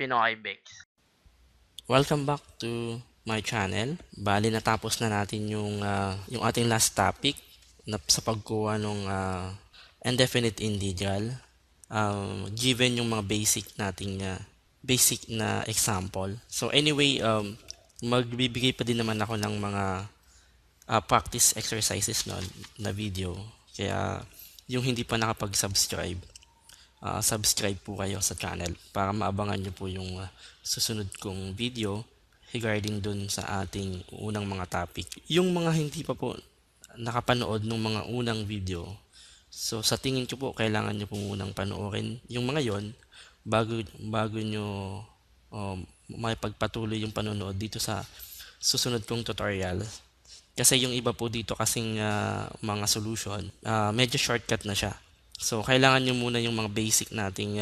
PinoyBIX. Welcome back to my channel. Bali natapos na natin yung ating last topic sa pagkuha ng indefinite integer. Given yung mga basic na example. So anyway, magbibigay pa din naman ako ng mga practice exercises na video. Kaya yung hindi pa nakapag-subscribe, subscribe po kayo sa channel para maabangan nyo po yung susunod kong video regarding dun sa ating unang mga topic. Yung mga hindi pa po nakapanood ng mga unang video, so sa tingin ko po kailangan nyo po munang panoorin yung mga yon bago nyo makipagpatuloy yung panonood dito sa susunod kong tutorial. Kasi yung iba po dito kasing mga solution, medyo shortcut na siya. So, kailangan nyo muna yung mga basic nating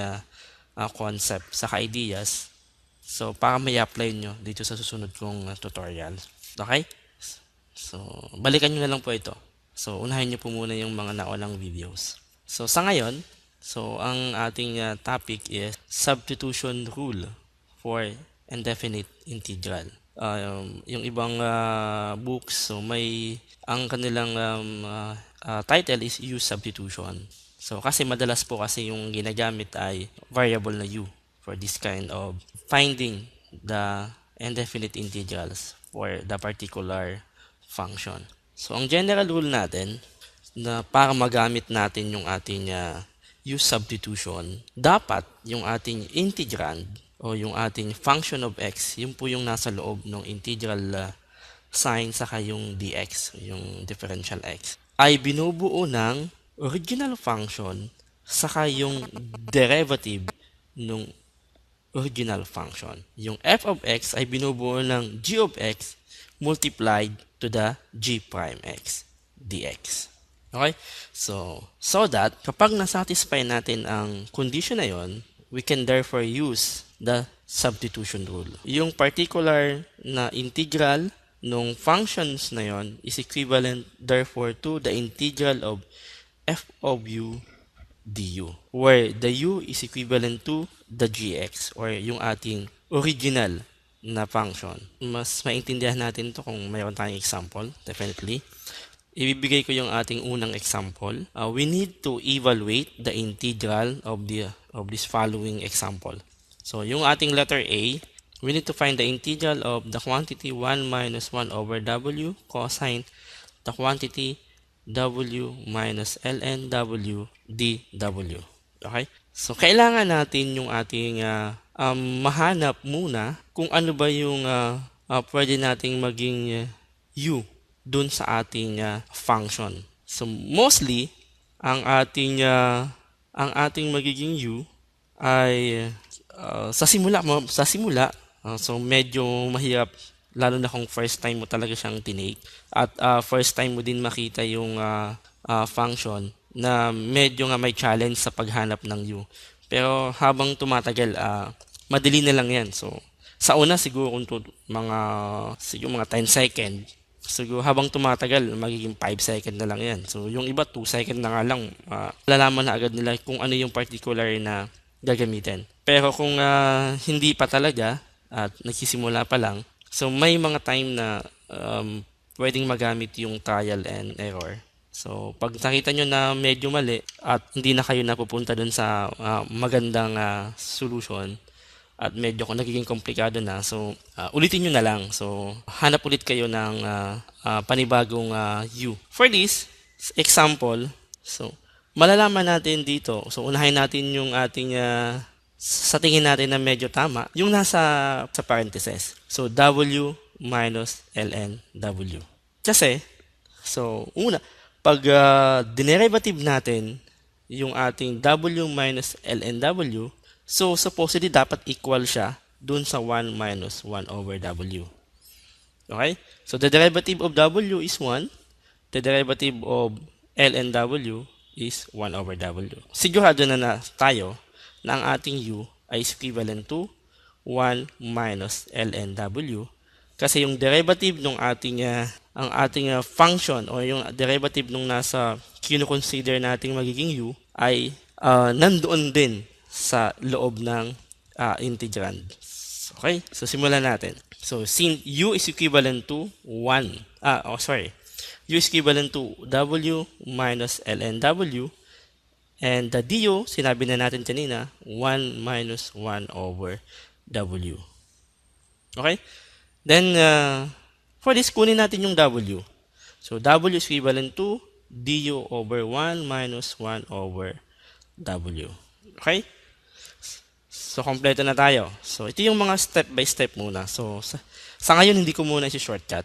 concept sa ideas. So, para may apply nyo dito sa susunod kong tutorial. Okay? So, balikan nyo na lang po ito. So, unahin nyo po muna yung mga naunang videos. So, sa ngayon, ang ating topic is substitution rule for indefinite integral. Yung ibang books, so ang kanilang title is U-SUBSTITUTION. So, kasi madalas po kasi yung ginagamit ay variable na u for this kind of finding the indefinite integrals for the particular function. So, ang general rule natin na para magamit natin yung ating U-SUBSTITUTION, dapat yung ating integrand o yung ating function of x, yun po yung nasa loob ng integral sign saka yung dx, yung differential x, ay binubuo ng original function saka yung derivative ng original function. Yung f of x ay binubuo ng g of x multiplied to the g prime x dx. Okay? So that kapag nasatisfy natin ang condition na yon, we can therefore use the substitution rule. Yung particular na integral ng functions na yon is equivalent therefore to the integral of f of u du, where the u is equivalent to the gx or yung ating original na function. Mas maintindihan natin ito kung mayroon tayong example, definitely. Ibibigay ko yung ating unang example. We need to evaluate the integral of this following example. So yung ating letter A, we need to find the integral of the quantity 1 minus 1 over w cosine the quantity w minus ln w dw. Okay? So, kailangan natin yung ating mahanap muna kung ano ba yung pwede nating maging u dun sa ating function. So, mostly, ang ating magiging u ay sa simula, so medyo mahirap lalo na kung first time mo talaga siyang tinake at first time mo din makita yung function na medyo nga may challenge sa paghanap ng u. Pero habang tumatagal, madali na lang yan. So, sa una siguro kung mga 10 second, siguro habang tumatagal, magiging 5 second na lang yan. So, yung iba 2 second na nga lang, lalaman na agad nila kung ano yung particular na gagamitin. Pero kung hindi pa talaga at nagsisimula pa lang, so may mga time na pwedeng magamit yung trial and error. So pag nakita nyo na medyo mali at hindi na kayo napupunta dun sa magandang solution at medyo kung nagiging komplikado na, so ulitin nyo na lang. So hanap ulit kayo ng panibagong u. For this example, so malalaman natin dito, so unahin natin yung ating sa tingin natin na medyo tama, yung nasa parentheses. So, w minus ln w. Kasi, so, una, pag dinerivative natin yung ating w minus ln w, so, supposedly dapat equal siya dun sa 1 minus 1 over w. Okay? So, the derivative of w is 1. The derivative of ln w is 1 over w. Sigurado na tayo na ang ating u ay equivalent to 1 minus ln w kasi yung derivative ng ating function o yung derivative nung nasa kino-consider nating magiging u ay nandoon din sa loob ng integrand. Okay? So, simulan natin. So, since U is equivalent to 1, U is equivalent to W minus ln W, and the du, sinabi na natin kanina, 1 minus 1 over W. Okay? Then, for this, kunin natin yung W. So, W is equivalent to du over 1 minus 1 over W. Okay? So, kompleto na tayo. So, ito yung mga step by step muna. So, sa ngayon, hindi ko muna isi-shortcut.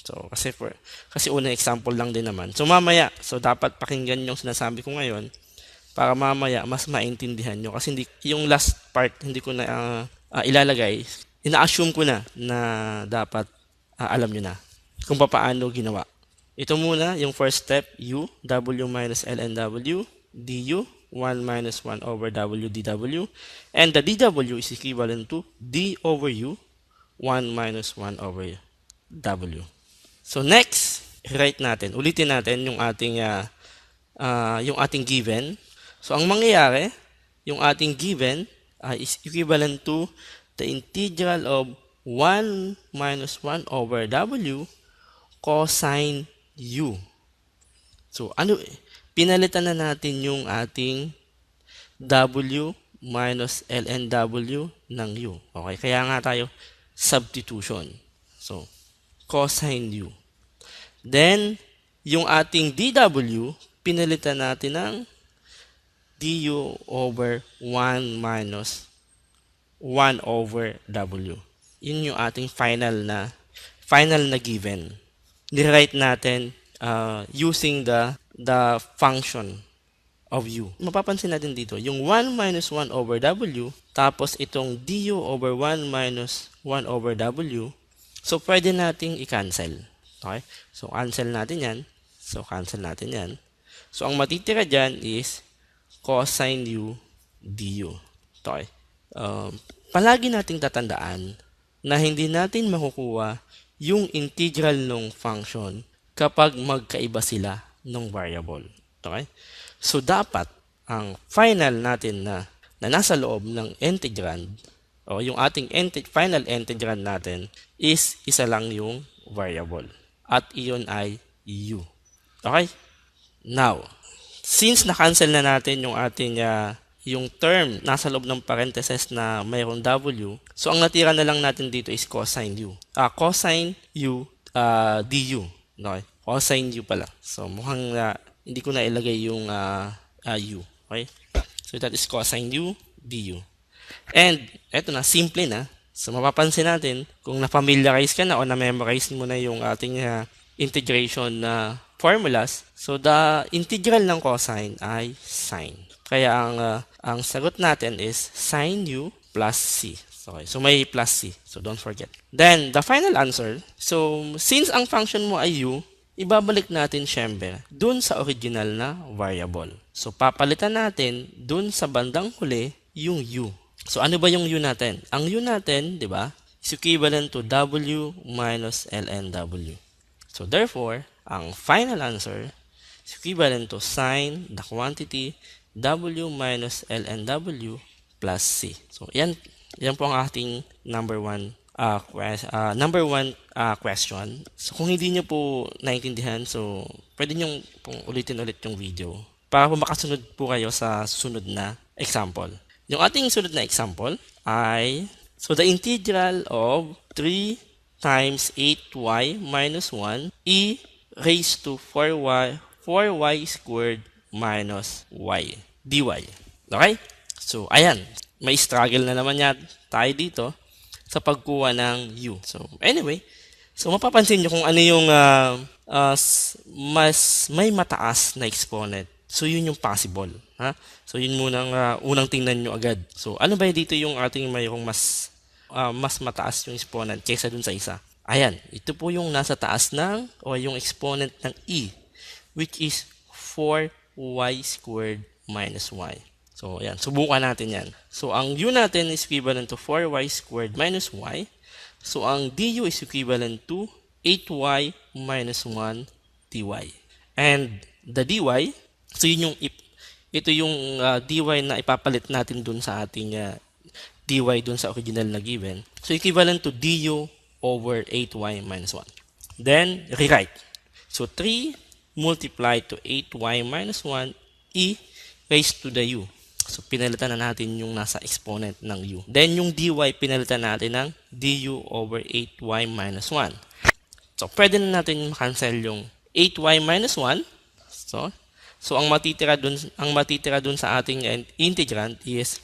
So, kasi unang example lang din naman. So, mamaya, dapat pakinggan yung sinasabi ko ngayon para mamaya mas maintindihan nyo. Kasi yung last part, hindi ko na ilalagay. Ina-assume ko na dapat alam nyo na kung paano ginawa. Ito muna, yung first step, U, W minus ln W, du, 1 minus 1 over W dW, and the dW is equivalent to d over U, 1 minus 1 over W. So next, write natin. Ulitin natin yung ating given. So ang mangyayari, yung ating given is equivalent to the integral of 1 minus 1 over W cosine U. So pinalitan na natin yung ating W minus ln W ng U. Okay, kaya nga tayo substitution. So, cosine U. Then, yung ating dW, pinalitan natin ng du over 1 minus 1 over W. Yun yung ating final na given. Nirewrite natin using the function of U. Mapapansin natin dito, yung 1 minus 1 over W, tapos itong du over 1 minus 1 over W, so pwede nating i-cancel. Okay? So, cancel natin yan. So, ang matitira dyan is cosine U du. Okay? Palagi nating tatandaan na hindi natin makukuha yung integral ng function kapag magkaiba sila ng variable. Okay? So, dapat ang final natin na nasa loob ng integrand o yung ating final integrand natin is isa lang yung variable. At iyon ay U. Okay? Now, since na-cancel na natin yung ating yung term nasa loob ng parentheses na mayroong W, so ang natira na lang natin dito is cosine U. Cosine U du. Okay? Cosine U pala. So, mukhang hindi ko na ilagay yung U. Okay? So, that is cosine U du. And, eto na, simple na. So, mapapansin natin, kung na-familiarize ka na o na-memorize mo na yung ating integration na formulas, so the integral ng cosine ay sine. Kaya ang sagot natin is sine U plus C. Okay, so may plus C. So, don't forget. Then, the final answer, so, since ang function mo ay U, ibabalik natin syempre dun sa original na variable. So, papalitan natin dun sa bandang huli yung U. So, ano ba yung U natin? Ang U natin, di ba, is equivalent to W minus ln W. So, therefore, ang final answer is equivalent to sine the quantity W minus ln W plus C. So, yan po ang ating number one question. So, kung hindi nyo po naintindihan, so, pwede nyo pong ulitin ulit yung video para po makasunod po kayo sa susunod na example. Yung ating sunod na example ay, so, the integral of 3 times 8y minus 1 e raised to 4y squared minus y dy. Okay? So, ayan. May struggle na naman tayo dito sa pagkuha ng U. So, anyway, so mapapansin nyo kung ano yung mas may mataas na exponent. So, yun yung possible. Ha? So, yun munang unang tingnan nyo agad. So, ano ba dito yung ating mayroong mas mataas yung exponent kaysa dun sa isa? Ayan, ito po yung nasa taas o yung exponent ng E, which is 4y squared minus y. So, ayan. Subukan natin yan. So, ang U natin is equivalent to 4y squared minus y. So, ang du is equivalent to 8y minus 1 dy. And the dy, so ito yung dy na ipapalit natin dun sa ating dy dun sa original na given. So, equivalent to du over 8y minus 1. Then, rewrite. So, 3 multiplied to 8y minus 1 e raised to the u. So, pinalitan na natin yung nasa exponent ng u. Then, yung dy, pinalitan natin ng du over 8y minus 1. So, pwede na natin cancel yung 8y minus 1. So ang matitira dun sa ating integrand is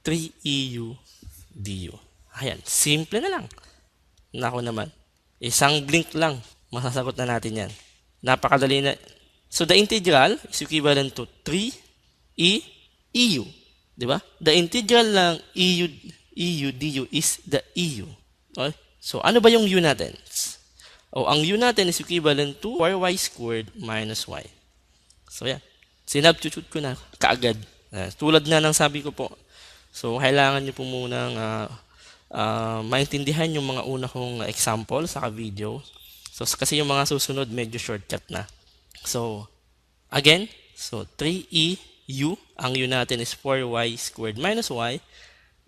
3eu du. Ayan, simple na lang. Nako naman. Isang blink lang, masasagot na natin yan. Napakadali na. So, the integral is equivalent to 3e eu. Diba? The integral ng eu du is the eu. Okay? So, ano ba yung u natin? Ang u natin is equivalent to 4y squared minus y. So, yan. Sinubstitute ko na kaagad. Tulad na ng sabi ko po. So, kailangan nyo po munang maintindihan yung mga una kong example sa video. So, kasi yung mga susunod medyo shortcut na. So, again, 3e u, ang u natin is 4y squared minus y,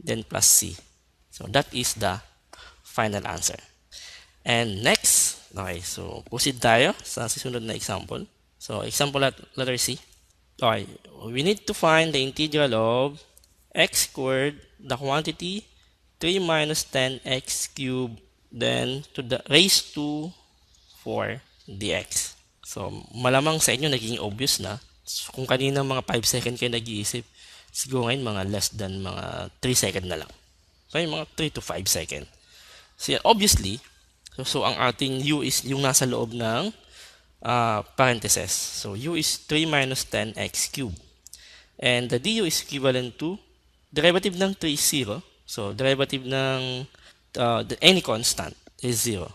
then plus c. So, that is the final answer. And next, okay, so proceed tayo sa susunod na example. So, example letter C. Okay, we need to find the integral of x squared, the quantity 3 minus 10x cubed, then to the raised to 4 dx. So, malamang sa inyo naging obvious na. So, kung kanina mga 5 second kayo nag-iisip, siguro ngayon mga less than mga 3 second na lang. So, mga 3 to 5 second. So, obviously, so ang ating u is yung nasa loob ng parentheses. So, u is 3 minus 10x cubed. And the du is equivalent to derivative ng 3 is 0. So, derivative ng any constant is 0.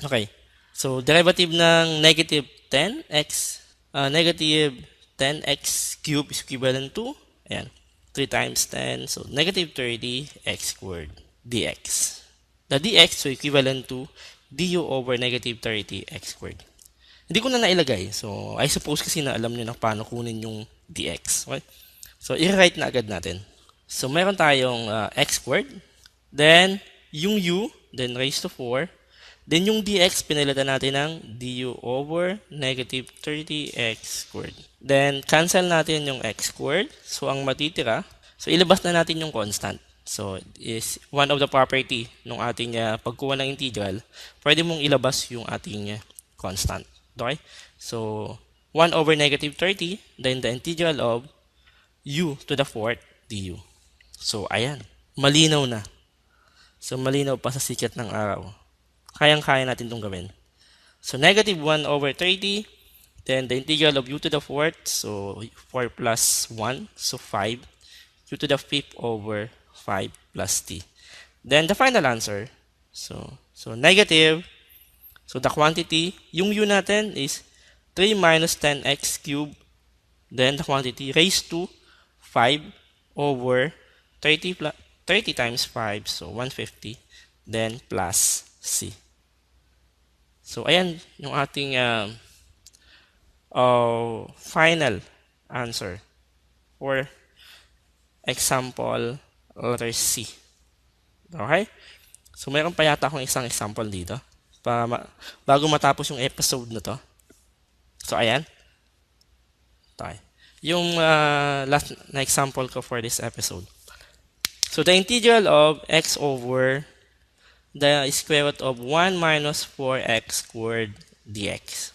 Okay. So, derivative ng negative 10x cubed is equivalent to, ayan, 3 times 10. So, negative 30x squared dx. The dx so equivalent to du over negative 30x squared. Hindi ko na nailagay. So, I suppose kasi na alam nyo na paano kunin yung dx. Okay? So, i-write na agad natin. So, meron tayong x squared. Then, yung u, then raised to 4. Then, yung dx, pinalitan natin ng du over negative 30x squared. Then, cancel natin yung x squared. So, ang matitira, so, ilabas na natin yung constant. So, is one of the property ng ating pagkuha ng integral, pwede mong ilabas yung ating constant. Okay? So, 1 over negative 30, then the integral of u to the 4th du. So, ayan. Malinaw na. So, malinaw pa sa sikat ng araw. Kayang-kaya natin itong gawin. So, negative 1 over 30, then the integral of u to the 4th, so 4 plus 1, so 5, u to the 5th over 5 plus t. Then, the final answer, so negative, so the quantity, yung u natin is 3 minus 10x cubed, then the quantity raised to 5 over 30 times 5, so 150, then plus c. So, ayan yung ating final answer for example letter C. Okay? So, mayroon pa yata akong isang example dito bago matapos yung episode na to. So, ayan. Okay. Yung last na example ko for this episode. So, the integral of x over the square root of 1 minus 4x squared dx.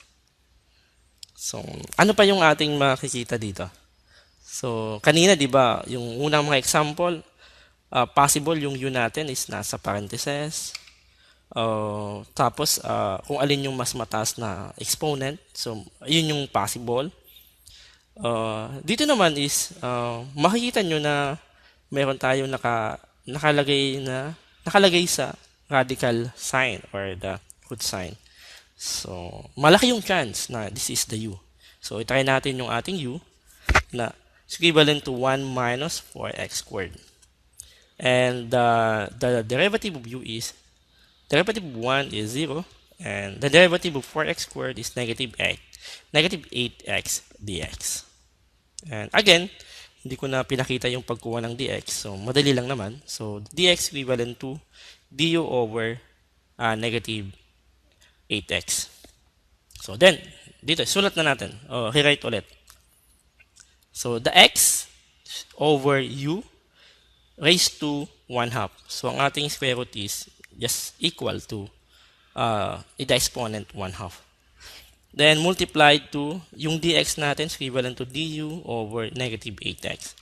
So, ano pa yung ating makikita dito? So, kanina, di ba, yung unang mga example, possible yung u natin is nasa parentheses. Tapos, kung alin yung mas mataas na exponent. So, yun yung possible. Dito naman is, makikita nyo na meron tayo nakalagay sa radical sign or the root sign. So, malaki yung chance na this is the u. So, itry natin yung ating u na equivalent to 1 minus 4x squared. And the derivative of u is, derivative of 1 is 0, and the derivative of 4x squared is negative 8x dx. And again, hindi ko na pinakita yung pagkuha ng dx. So, madali lang naman. So, dx equivalent to du over negative 8x. So, then, dito, sulat na natin. Rewrite ulit. So, the x over u raised to 1 half. So, ang ating square root is just equal to the exponent 1 half. Then, multiplied to yung dx natin is equivalent to du over negative 8x.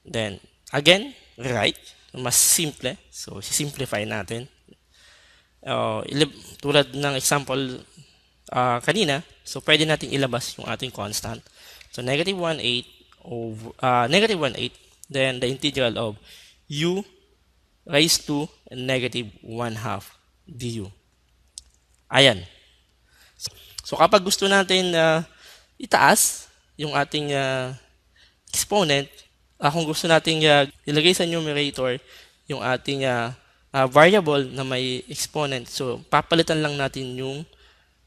Then, again, rewrite. Mas simple. So, simplify natin. Tulad ng example kanina, so pwede natin ilabas yung ating constant. So, negative 1/8 over, negative 1/8, then the integral of u raised to negative 1 half du. Ayan. So, kapag gusto natin itaas yung ating exponent, kung gusto natin ilagay sa numerator yung ating variable na may exponent, so papalitan lang natin yung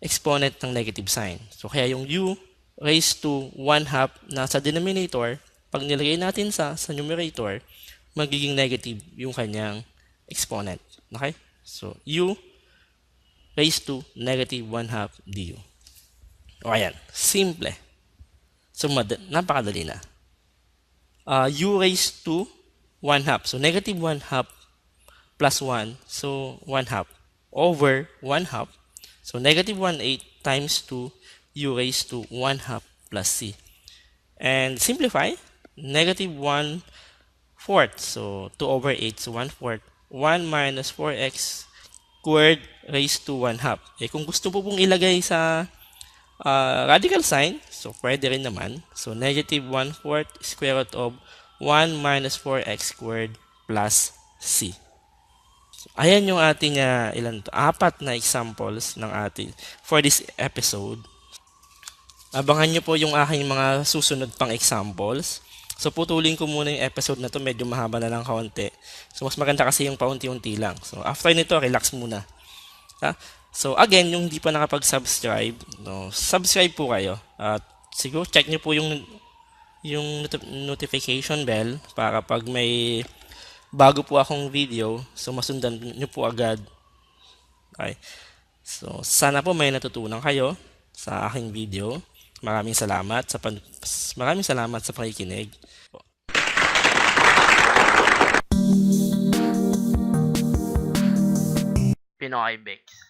exponent ng negative sign. So, kaya yung u raised to 1 half na sa denominator, pag nilagay natin sa numerator, magiging negative yung kanyang exponent. Okay? So, u raised to negative 1 half du. O, ayan. Simple. So, napakadali na. U raised to 1 half. So, negative 1 half plus 1. So, 1 half over 1 half. So, negative 1/8 times 2 u raised to 1 half plus c. And simplify. Negative 1/4. So, 2 over 8. So, 1/4. 1 minus 4x squared raised to 1 half. Kung gusto po pong ilagay sa radical sign, so pwede rin naman. So, negative 1/4 square root of 1 minus 4x squared plus c. So, ayan yung ating 4 na examples ng ating for this episode. Abangan nyo po yung aking mga susunod pang examples. So, putulin ko muna yung episode na to. Medyo mahaba na lang kaunti. So, mas maganda kasi yung paunti-unti lang. So, after nito, relax muna. So, again, yung hindi pa nakapag-subscribe, subscribe po kayo. At siguro, check nyo po yung notification bell para pag may bago po akong video, so masundan nyo po agad. Okay. So, sana po may natutunan kayo sa aking video. Maraming salamat sa pakikinig. PinoyBIX.